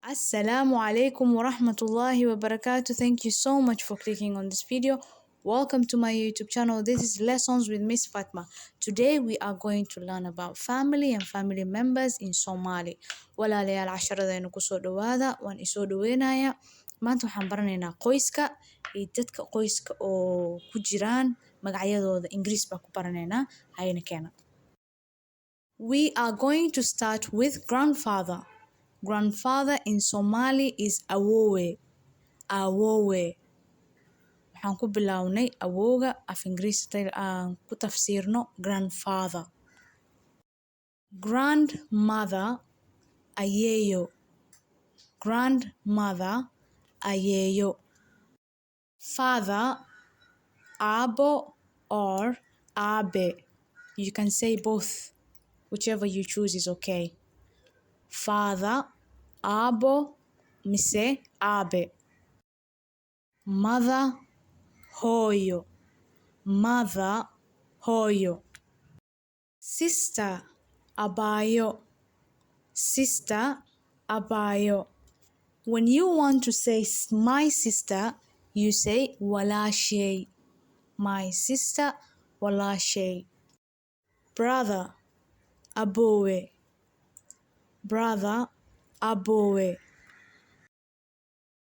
Assalamu alaikum wa rahmatullahi wa barakatuh. Thank you so much for clicking on this video. Welcome to my YouTube channel. This is Lessons with Miss Fatma. Today we are going to learn about family and family members in Somali. Walaalayaal casharadaynu kusoo dhawaada waan isoo dhaweynaya. Maanta waxaan baranaynaa qoyska iyo dadka qoyska oo ku jiraan magacyadooda Ingiriis baa ku baranaynaa hayna keena. We are going to start with grandfather. Grandfather in Somali is awowe. Awowe. Waxaan ku bilownay awowga af Ingiriisi aan ku tafsiirno grandfather. Grandmother ayeeyo. Grandmother ayeeyo. Father abo or abe. You can say both. Whichever you choose is okay. Father abo mise abe. Mother hooyo. Mother hooyo. Sister abayo. Sister abayo. When you want to say my sister, you say WALAASHAY. My sister WALAASHAY. Brother abowe. Brother abowe.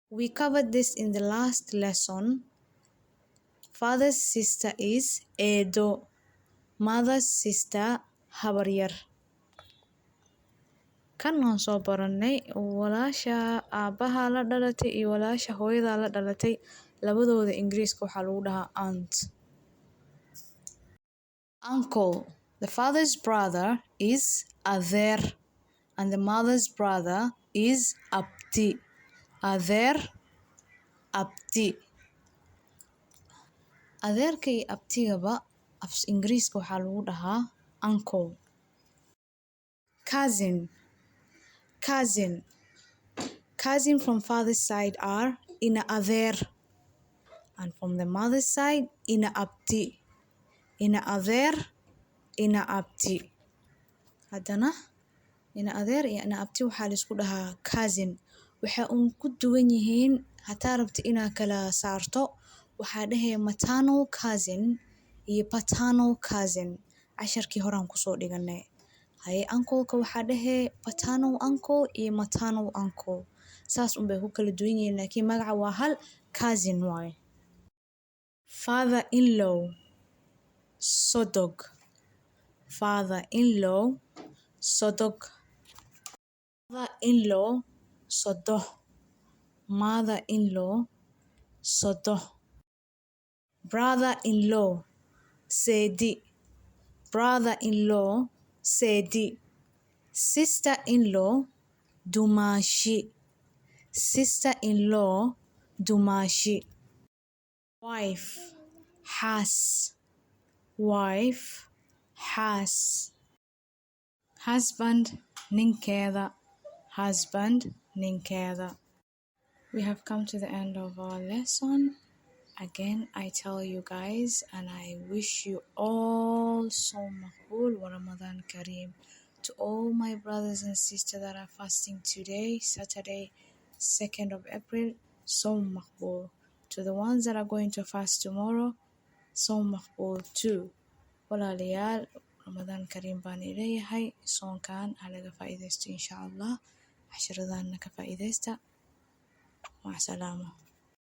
We covered this in the last lesson. Father's sister is eedo. Mother's sister habaryar. Kan waan soo baranay walaasha aabaha la dhalatay iyo walaasha hooyada la dhalatay labadooda Ingiriiska waxaa lagu dhahaa aunt. Uncle. The father's brother is adeer and the mother's brother is ABTI. Adeer ABTI. Adeerka iyo abtigaba af Ingiriiska waxaa lagu dhahaa uncle. Cousin. Cousin. Cousin from father's side are ina adeer and from the mother's side ina ABTI. Ina adeer ina ABTI. Haddana ina adeer iyo ina ABTI waxaa la isku dhahaa cousin. Waxay ku duwan yihiin hataa rabta inaa kala saarto waxaa dhahay maternal cousin iyo paternal cousin. Casharkii horaan kusoo dhiganay. Haye uncle-ka waxaa dhahay paternal uncle iyo maternal uncle. Saas unbay ku kala duwan yihiin laakiin magaca waa hal cousin waaye. Father-in-law sodog. Father-in-law sodog. Mother-in-law sodoh. Mother-in-law sodoh. Brother-in-law seedi. Brother-in-law seedi. Sister-in-law dumaashi. Sister-in-law dumaashi. Wife xaas. Wife xaas. Husband ninkeeda. Husband ninkeeda. We have come to the end of our lesson. Again, I tell you guys and I wish you all so maqbool wa Ramadan Kareem. To all my brothers and sisters that are fasting today, Saturday, 2nd of April, so maqbool. To the ones that are going to fast tomorrow, so maqbool too. Walaalayaal, Ramadan Kareem baan ileeyahay. Soonkan halaga faa'iidaysto insha Allah. Casharadaana ka faa'iidaysta. Mac salaama.